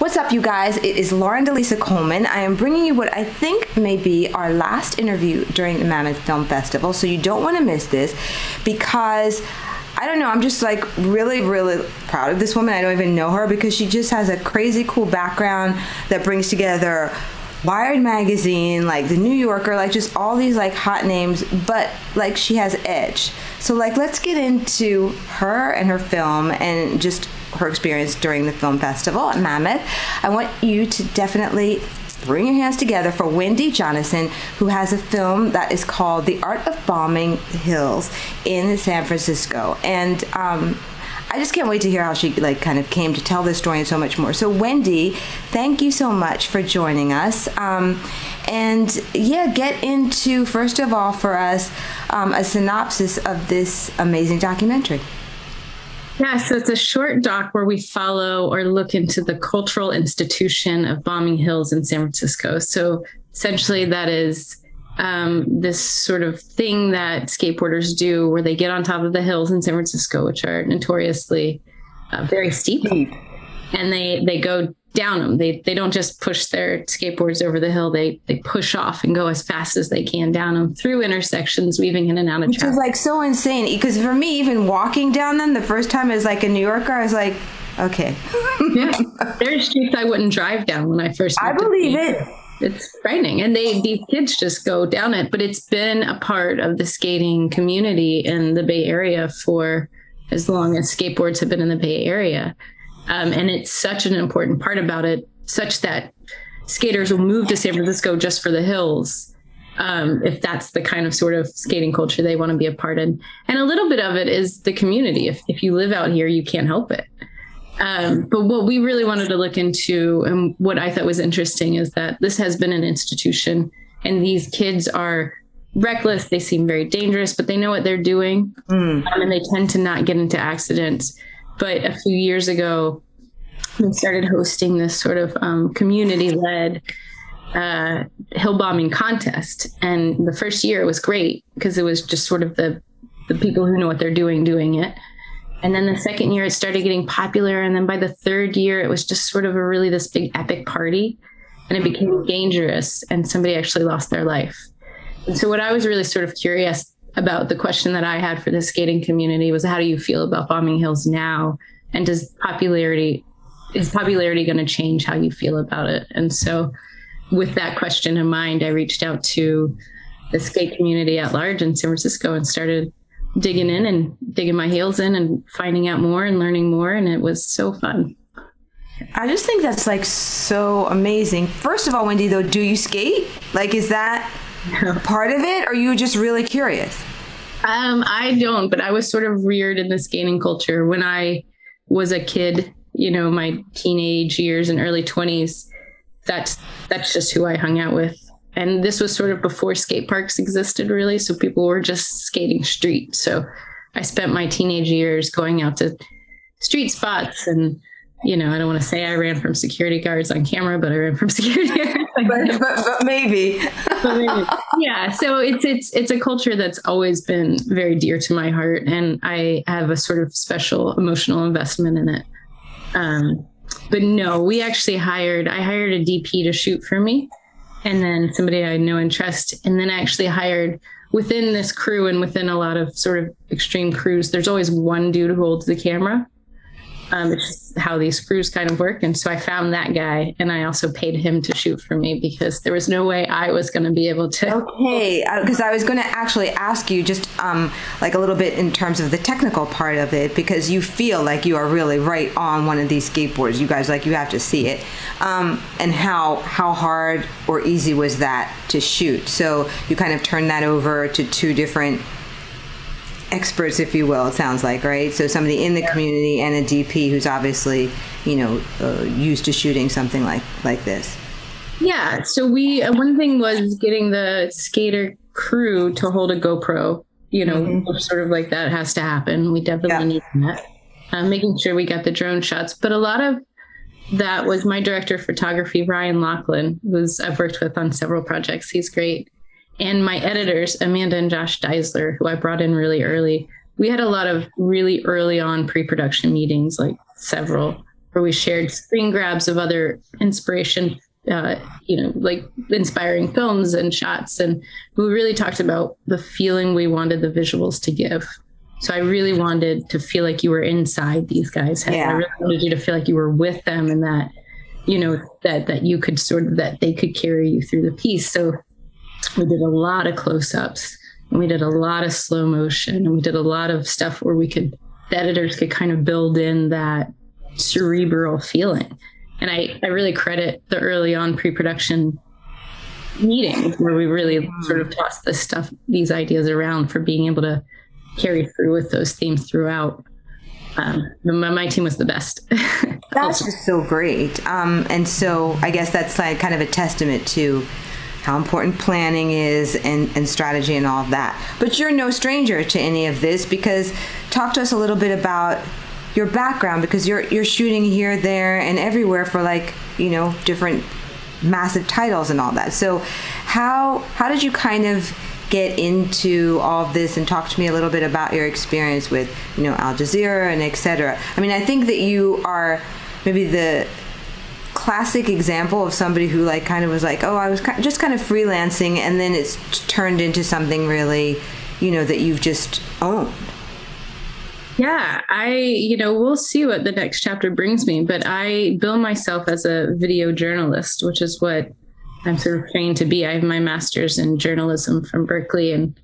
What's up, you guys? It is Lauren DeLisa Coleman. I am bringing you what I think may be our last interview during the Mammoth Film Festival, so you don't want to miss this because I don't know, I'm just like really, really proud of this woman. I don't even know her because she just has a crazy cool background that brings together Wired magazine, like the New Yorker, like just all these like hot names, but like she has edge. So like let's get into her and her film and just her experience during the film festival at Mammoth. I want you to definitely bring your hands together for Wendy Jonathan, who has a film that is called The Art of Bombing Hills in San Francisco. And I just can't wait to hear how she like kind of came to tell this story and so much more. So Wendy, thank you so much for joining us. And yeah, get into, first of all, for us, a synopsis of this amazing documentary. Yeah, so it's a short doc where we follow or look into the cultural institution of bombing hills in San Francisco. So essentially that is this sort of thing that skateboarders do where they get on top of the hills in San Francisco, which are notoriously very steep, and they go down them. They don't just push their skateboards over the hill. They push off and go as fast as they can down them through intersections, weaving in and out of traffic. Which is like so insane, because for me, even walking down them the first time as like a New Yorker, I was like, okay. Yeah, there's streets I wouldn't drive down when I first moved. I believe it. It's frightening. And these kids just go down it. But it's been a part of the skating community in the Bay Area for as long as skateboards have been in the Bay Area. And it's such an important part about it, such that skaters will move to San Francisco just for the hills, if that's the kind of sort of skating culture they want to be a part in. And a little bit of it is the community. If you live out here, you can't help it. But what we really wanted to look into, and what I thought was interesting, is that this has been an institution, and these kids are reckless. They seem very dangerous, but they know what they're doing, and they tend to not get into accidents. But a few years ago, we started hosting this sort of community-led hill bombing contest. And the first year it was great because it was just sort of the people who know what they're doing it. And then the second year it started getting popular. And then by the third year, it was just sort of this big epic party. And it became dangerous. And somebody actually lost their life. And so what I was really sort of curious about, the question that I had for the skating community, was, how do you feel about bombing hills now? And is popularity going to change how you feel about it? And so with that question in mind, I reached out to the skate community at large in San Francisco and started digging my heels in and finding out more and learning more. And it was so fun. I just think that's like so amazing. First of all, Wendy, though, do you skate? Like, is that part of it, or are you just really curious? I don't, but I was sort of reared in the skating culture when I was a kid, my teenage years and early 20s. That's just who I hung out with. And this was sort of before skate parks existed, really. So people were just skating street. So I spent my teenage years going out to street spots, and I don't want to say I ran from security guards on camera, but I ran from security guards. but maybe. Yeah. So it's a culture that's always been very dear to my heart, and I have a sort of special emotional investment in it. But no, I hired a DP to shoot for me, and then somebody I know and trust, and then I actually hired, within this crew and within a lot of sort of extreme crews, there's always one dude who holds the camera. It's just how these crews kind of work. And so I found that guy, and I also paid him to shoot for me because there was no way I was going to be able to. Okay, because I was going to actually ask you just like a little bit in terms of the technical part of it, because you feel like you are really right on one of these skateboards. You guys, like, you have to see it. And how hard or easy was that to shoot? So you kind of turned that over to two different experts, if you will, it sounds like, right? So somebody in the community and a DP who's obviously, used to shooting something like this. Yeah. So one thing was getting the skater crew to hold a GoPro, sort of like that has to happen. We definitely need that. Making sure we got the drone shots. But a lot of that was my director of photography, Ryan Lachlan, who I've worked with on several projects. He's great. And my editors, Amanda and Josh Deisler, who I brought in really early. We had a lot of really early on pre-production meetings, like several, where we shared screen grabs of other inspiration, like inspiring films and shots. And we really talked about the feeling we wanted the visuals to give. So I really wanted to feel like you were inside these guys' heads. I really wanted you to feel like you were with them, and that, that you could that they could carry you through the piece. So we did a lot of close-ups, and we did a lot of slow motion, and we did a lot of stuff where the editors could kind of build in that cerebral feeling. And I really credit the early on pre-production meetings where we really sort of tossed these ideas around for being able to carry through with those themes throughout. My team was the best. That's just so great. And so I guess that's like kind of a testament to how important planning is and strategy and all of that. But you're no stranger to any of this, because talk to us a little bit about your background, because you're shooting here, there, and everywhere for different massive titles and all that. So how did you kind of get into all of this, and talk to me a little bit about your experience with Al Jazeera and etc. I mean, I think that you are maybe the classic example of somebody who kind of was I was just kind of freelancing, and then it's turned into something really that you've just owned. Yeah, we'll see what the next chapter brings me, but I bill myself as a video journalist, which is what I'm sort of trained to be. I have my master's in journalism from Berkeley, and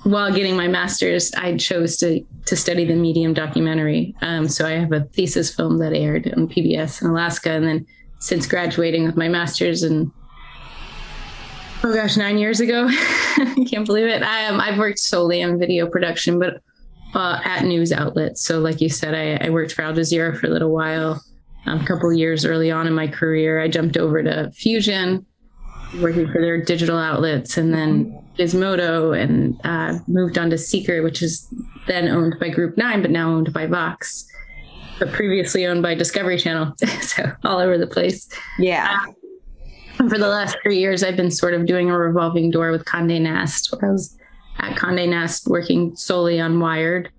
while getting my master's, I chose to study the medium documentary. So I have a thesis film that aired on PBS in Alaska, and then since graduating with my master's and 9 years ago, I can't believe it. I've worked solely on video production, but at news outlets. So like you said, I worked for Al Jazeera for a little while. A couple of years early on in my career, I jumped over to Fusion, working for their digital outlets, and then Gizmodo, and moved on to Seeker, which is then owned by Group 9, but now owned by Vox, but previously owned by Discovery Channel. So all over the place. Yeah. And for the last 3 years, I've been sort of doing a revolving door with Condé Nast, where I was at Condé Nast working solely on Wired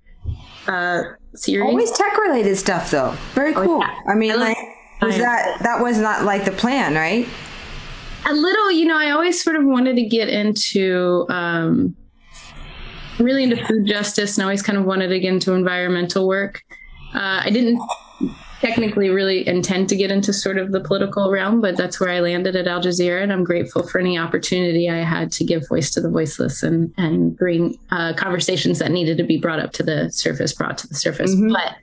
series. Always tech-related stuff, though. Very cool. Yeah. I mean, that was not the plan, right? A little, I always sort of wanted to get into, really into food justice, and I always kind of wanted to get into environmental work. I didn't technically really intend to get into sort of the political realm, but that's where I landed at Al Jazeera, and I'm grateful for any opportunity I had to give voice to the voiceless and bring conversations that needed to be brought to the surface. Mm-hmm. But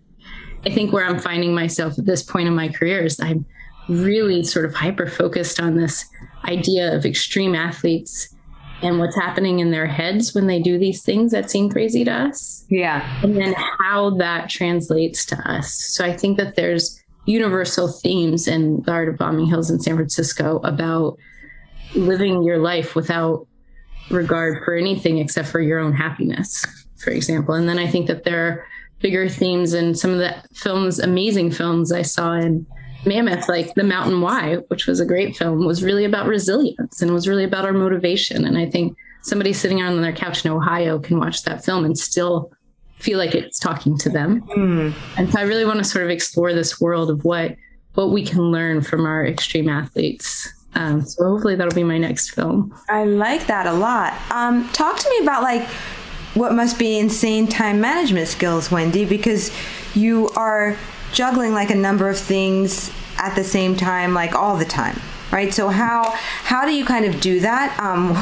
I think where I'm finding myself at this point in my career is I'm really sort of hyper-focused on this idea of extreme athletes and what's happening in their heads when they do these things that seem crazy to us. Yeah. And then how that translates to us. So I think that there's universal themes in The Art of Bombing Hills in San Francisco about living your life without regard for anything except for your own happiness, for example. And then I think that there are bigger themes in some of the films, amazing films I saw in Mammoth, like The Mountain Why, which was a great film, was really about resilience and was really about our motivation. And I think somebody sitting on their couch in Ohio can watch that film and still feel like it's talking to them. And so I really want to sort of explore this world of what we can learn from our extreme athletes. So hopefully that'll be my next film. I like that a lot. Talk to me about what must be insane time management skills, Wendy, because you are juggling a number of things at the same time, all the time, right? So how do you kind of do that?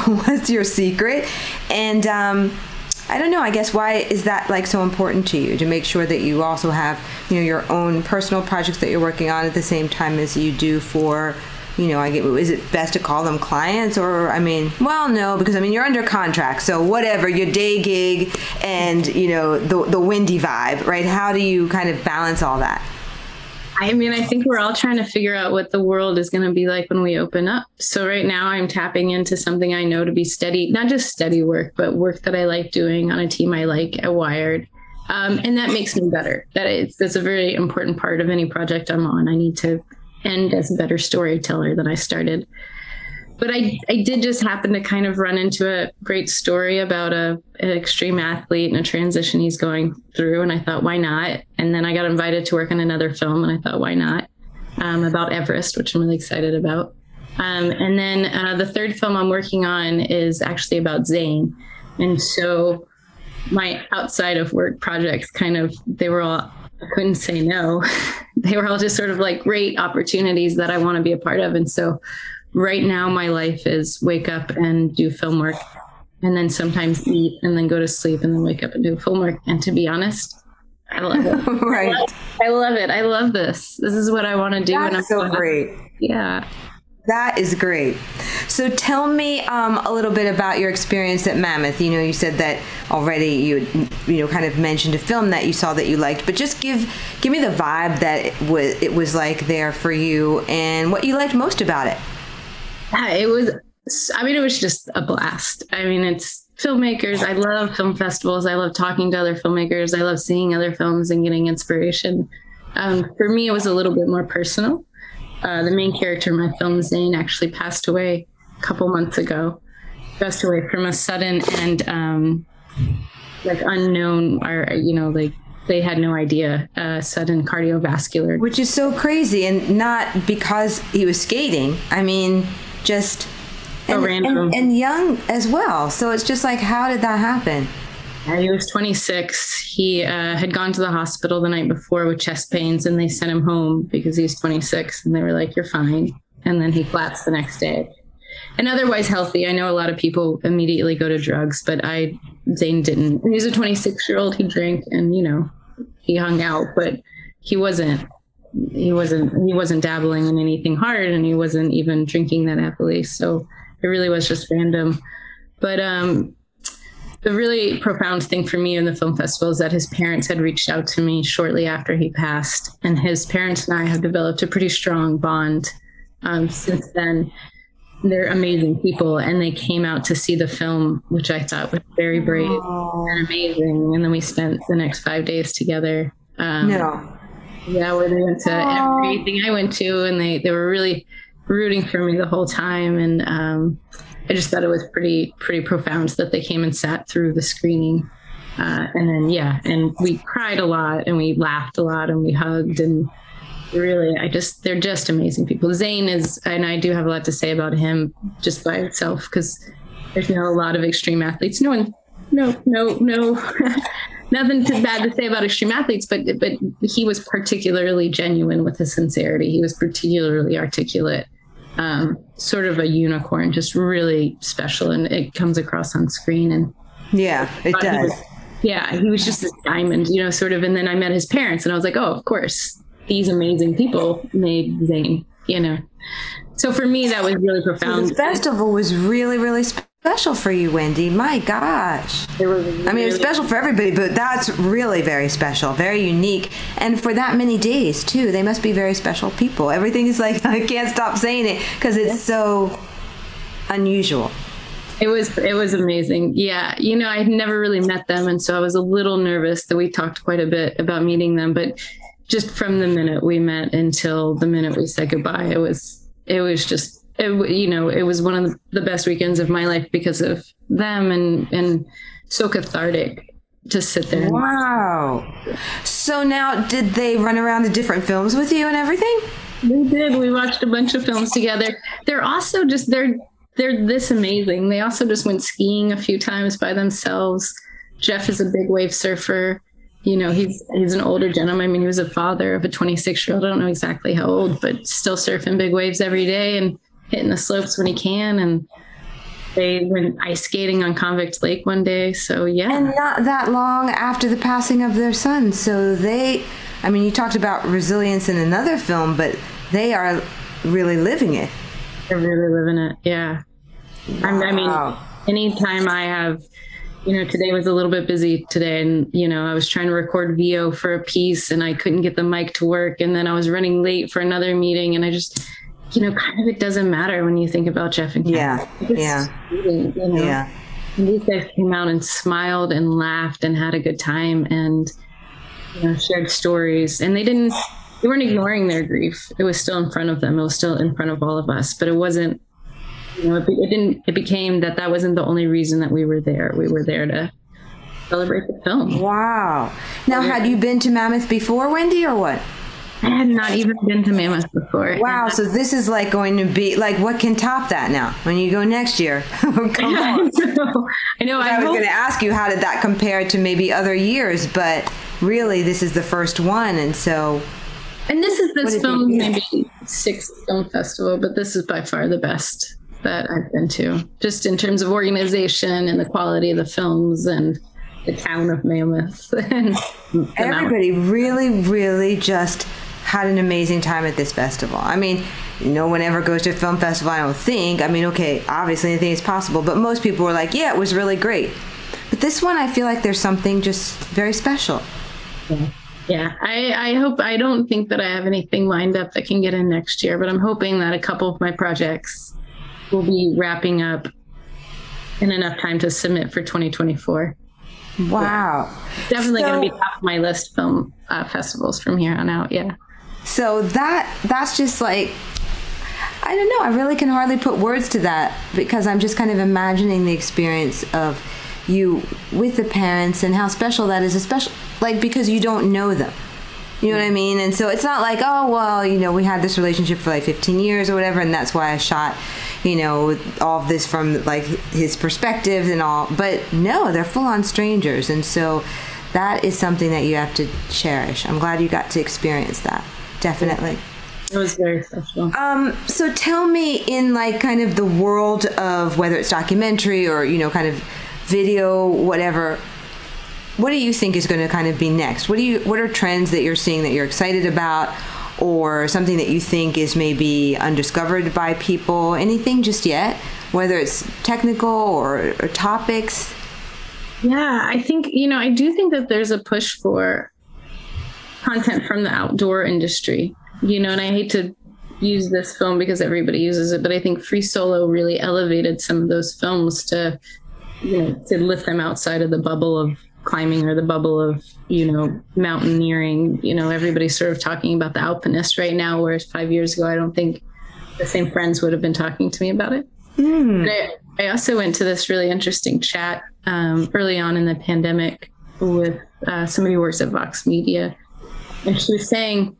What's your secret? And I don't know, I guess, why is that so important to you, to make sure that you also have your own personal projects that you're working on at the same time as you do for is it best to call them clients? Or no, because you're under contract, so whatever, your day gig and the Wendy vibe, right? How do you kind of balance all that? I think we're all trying to figure out what the world is going to be like when we open up. So right now I'm tapping into something I know to be steady, not just steady work, but work that I like doing on a team I like at Wired. And that makes me better. That's a very important part of any project I'm on. I need to end as a better storyteller than I started. but I did just happen to kind of run into a great story about an extreme athlete and a transition he's going through. And I thought, why not? And then I got invited to work on another film, and I thought, why not? About Everest, which I'm really excited about. And then the third film I'm working on is actually about Zane. And so my outside of work projects they were all, I couldn't say no. They were all just sort of like great opportunities that I want to be a part of. And so right now my life is wake up and do film work, and then sometimes eat, and then go to sleep, and then wake up and do film work. And to be honest, I love it. Right. I love it. I love this. This is what I want to do. That's so great. Yeah. That is great. So tell me a little bit about your experience at Mammoth. You know, you said that already. You kind of mentioned a film that you saw that you liked, but just give me the vibe that it was like there for you, and what you liked most about it. Yeah, it was just a blast. I mean, it's filmmakers. I love film festivals. I love talking to other filmmakers. I love seeing other films and getting inspiration. For me, it was a little bit more personal. The main character in my film, Zane, actually passed away a couple months ago. Passed away from a sudden and unknown, or they had no idea, sudden cardiovascular. Which is so crazy, and not because he was skating. I mean, just random and young as well. So it's just like, how did that happen? He was 26. He had gone to the hospital the night before with chest pains, and they sent him home because he's 26, and they were like, you're fine. And then he collapsed the next day. And otherwise healthy. I know a lot of people immediately go to drugs, but Zane didn't. He was a 26-year-old. He drank and, he hung out, but he wasn't dabbling in anything hard, and he wasn't even drinking that heavily. So it really was just random. But the really profound thing for me in the film festival is that his parents had reached out to me shortly after he passed, and his parents and I have developed a pretty strong bond since then. They're amazing people, and they came out to see the film, which I thought was very brave and amazing. And then we spent the next 5 days together. Yeah, where they went to everything I went to, and they were really rooting for me the whole time. And I just thought it was pretty profound that they came and sat through the screening. And then, and we cried a lot, and we laughed a lot, and we hugged, and really, they're just amazing people. Zane is, and I do have a lot to say about him just by itself, because there's a lot of extreme athletes. No, nothing too bad to say about extreme athletes, but he was particularly genuine with his sincerity. He was particularly articulate, sort of a unicorn, just really special, and it comes across on screen. And yeah, it does. He was just this diamond, sort of. And then I met his parents, and I was like, oh, of course, these amazing people made Zane, So for me, that was really profound. So the festival was really, really special for you, Wendy. My gosh. It was special for everybody, but that's really very special, very unique. And for that many days, too. They must be very special people. Everything is like, I can't stop saying it because it's so unusual. It was amazing. Yeah. I had never really met them. And so I was a little nervous that we talked quite a bit about meeting them, but just from the minute we met until the minute we said goodbye, it was one of the best weekends of my life because of them, and so cathartic to sit there. Wow. So now, did they run around the different films with you and everything? We did. We watched a bunch of films together. They're also just, they're this amazing. They also just went skiing a few times by themselves. Jeff is a big wave surfer. He's an older gentleman. I mean, he was a father of a 26-year-old. I don't know exactly how old, but still surfing big waves every day and hitting the slopes when he can. And they went ice skating on Convict Lake one day. So, yeah. And not that long after the passing of their son. So you talked about resilience in another film, but they are really living it. They're really living it. Yeah. Wow. Anytime I have, today was a little bit busy today, and, I was trying to record VO for a piece, and I couldn't get the mic to work. And then I was running late for another meeting, and I just, it doesn't matter when you think about Jeff and Kat. Yeah. Yeah. And these guys came out and smiled and laughed and had a good time, and, shared stories, and they weren't ignoring their grief. It was still in front of them. It was still in front of all of us, but it wasn't it became that wasn't the only reason that we were there. We were there to celebrate the film. Wow. Now, had you been to Mammoth before, Wendy, or what? I had not even been to Mammoth before. Wow, so this is like going to be like, what can top that now when you go next year? Come on. I know. I was going to ask you, how did that compare to maybe other years? But really, this is the first one, and so. And this is this film maybe 6th film festival, but this is by far the best that I've been to, just in terms of organization and the quality of the films and the town of Mammoth. And everybody really, really just had an amazing time at this festival. I mean, no one ever goes to a film festival, I don't think. I mean, okay, obviously anything is possible, but most people were like, yeah, it was really great. But this one, I feel like there's something just very special. Yeah, I hope, I don't think that I have anything lined up that can get in next year, but I'm hoping that a couple of my projects will be wrapping up in enough time to submit for 2024. Wow. Definitely going to be top of my list film festivals from here on out. Yeah. So that's just like, I don't know. I really can hardly put words to that, because I'm just kind of imagining the experience of you with the parents and how special that is, especially like because you don't know them. You know what I mean? And so it's not like, oh, well, you know, we had this relationship for like 15 years or whatever, and that's why I shot, you know, all of this from like his perspective and all. But no, they're full-on strangers. And so that is something that you have to cherish. I'm glad you got to experience that. Definitely. It was very special. So tell me, in like kind of the world of whether it's documentary or, you know, kind of video, whatever, what do you think is going to kind of be next? What are trends that you're seeing that you're excited about, or something that you think is maybe undiscovered by people? Anything just yet, whether it's technical or topics? Yeah, I think, you know, I do think that there's a push for content from the outdoor industry, you know, and I hate to use this film because everybody uses it, but I think Free Solo really elevated some of those films to, you know, to lift them outside of the bubble of climbing or the bubble of, you know, mountaineering. You know, everybody's sort of talking about the alpinist right now, whereas 5 years ago, I don't think the same friends would have been talking to me about it. I also went to this really interesting chat early on in the pandemic with somebody who works at Vox Media. And she was saying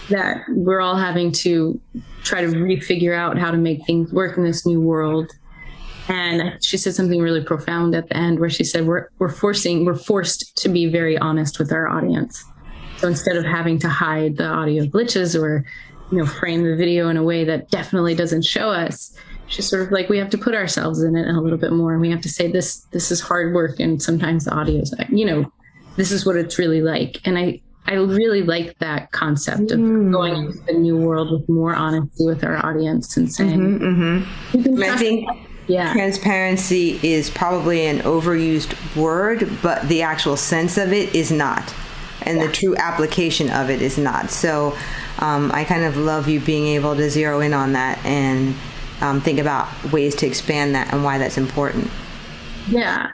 that we're all having to try to refigure out how to make things work in this new world. And she said something really profound at the end, where she said, we're forced to be very honest with our audience. So instead of having to hide the audio glitches or, you know, frame the video in a way that definitely doesn't show us, she's sort of like, we have to put ourselves in it a little bit more. And we have to say this is hard work. And sometimes the audio is, you know, this is what it's really like. And I really like that concept of going into the new world with more honesty with our audience and saying, I think transparency is probably an overused word, but the actual sense of it is not. And the true application of it is not. So I kind of love you being able to zero in on that and think about ways to expand that and why that's important. Yeah,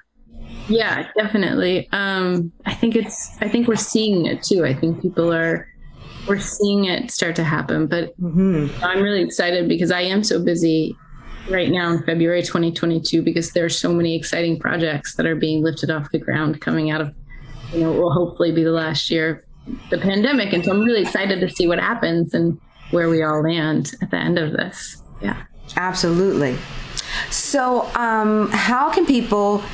definitely. I think we're seeing it too. I think we're seeing it start to happen, but I'm really excited because I am so busy right now in February 2022, because there are so many exciting projects that are being lifted off the ground coming out of, you know, will hopefully be the last year of the pandemic. And so I'm really excited to see what happens and where we all land at the end of this. Yeah, absolutely. So how can people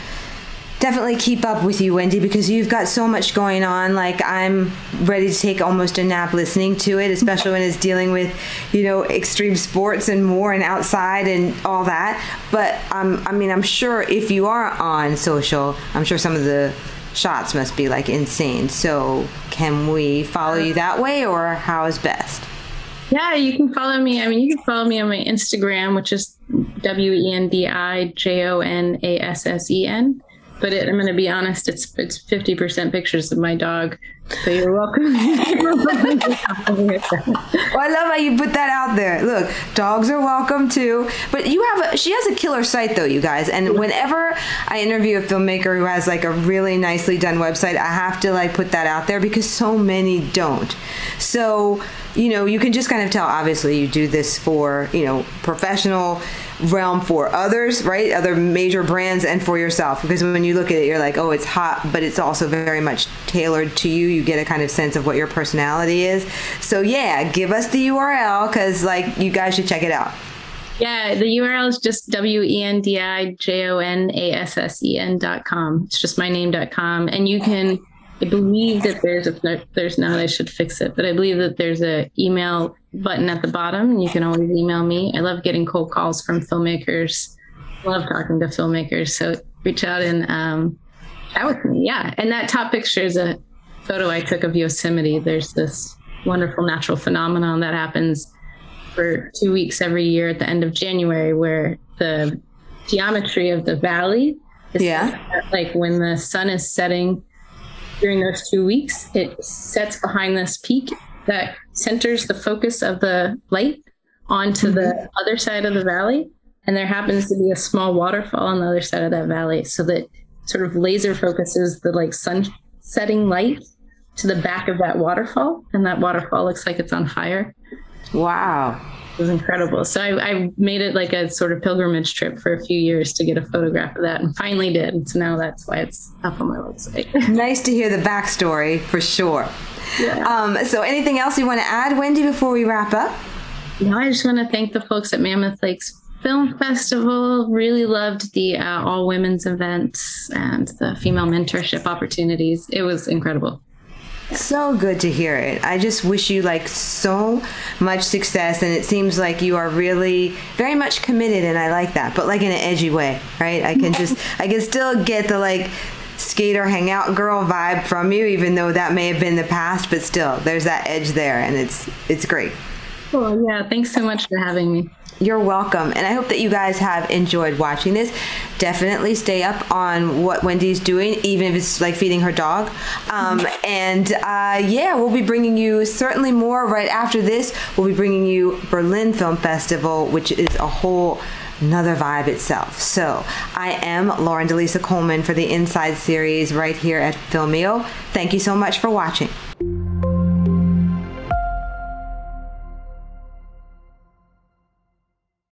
definitely keep up with you, Wendy, because you've got so much going on? Like, I'm ready to take almost a nap listening to it, especially when it's dealing with, you know, extreme sports and more and outside and all that. But I mean, I'm sure if you are on social, I'm sure some of the shots must be like insane. So can we follow you that way, or how is best? Yeah, you can follow me. I mean, you can follow me on my Instagram, which is WendiJonassen. But I'm going to be honest, it's 50% pictures of my dog. So you're welcome. Well, I love how you put that out there. Look, dogs are welcome too. But she has a killer site though, you guys. And whenever I interview a filmmaker who has like a really nicely done website, I have to like put that out there because so many don't. So, you know, you can just kind of tell, obviously you do this for, you know, professional realm for others, right? Other major brands and for yourself. Because when you look at it, you're like, oh, it's hot, but it's also very much tailored to you. You get a kind of sense of what your personality is. So yeah, give us the URL because like you guys should check it out. Yeah, the URL is just wendijonassen.com. It's just my name.com. And you can, I believe that there's not, I should fix it, but I believe that there's a email button at the bottom and you can always email me. I love getting cold calls from filmmakers. Love talking to filmmakers. So reach out and chat with me. Yeah. And that top picture is a photo I took of Yosemite. There's this wonderful natural phenomenon that happens for 2 weeks every year at the end of January, where the geometry of the valley is like when the sun is setting during those 2 weeks, it sets behind this peak that centers the focus of the light onto the other side of the valley. And there happens to be a small waterfall on the other side of that valley. So that sort of laser focuses the like sun setting light to the back of that waterfall. And that waterfall looks like it's on fire. Wow. It was incredible. So I made it like a sort of pilgrimage trip for a few years to get a photograph of that and finally did. So now that's why it's up on my website. Nice to hear the backstory for sure. Yeah. So anything else you want to add, Wendy, before we wrap up? No, I just want to thank the folks at Mammoth Lakes Film Festival. Really loved the all women's events and the female mentorship opportunities. It was incredible. So good to hear it. I just wish you like so much success, and it seems like you are really very much committed, and I like that, but like in an edgy way, right? I can still get the like skater hangout girl vibe from you, even though that may have been the past, but still there's that edge there, and it's great. Cool. Yeah, thanks so much for having me. You're welcome. And I hope that you guys have enjoyed watching this. Definitely stay up on what Wendy's doing, even if it's like feeding her dog. Yeah, we'll be bringing you certainly more right after this. We'll be bringing you Berlin Film Festival, which is a whole another vibe itself. So I am Lauren DeLisa Coleman for the Inside series right here at Filmio. Thank you so much for watching.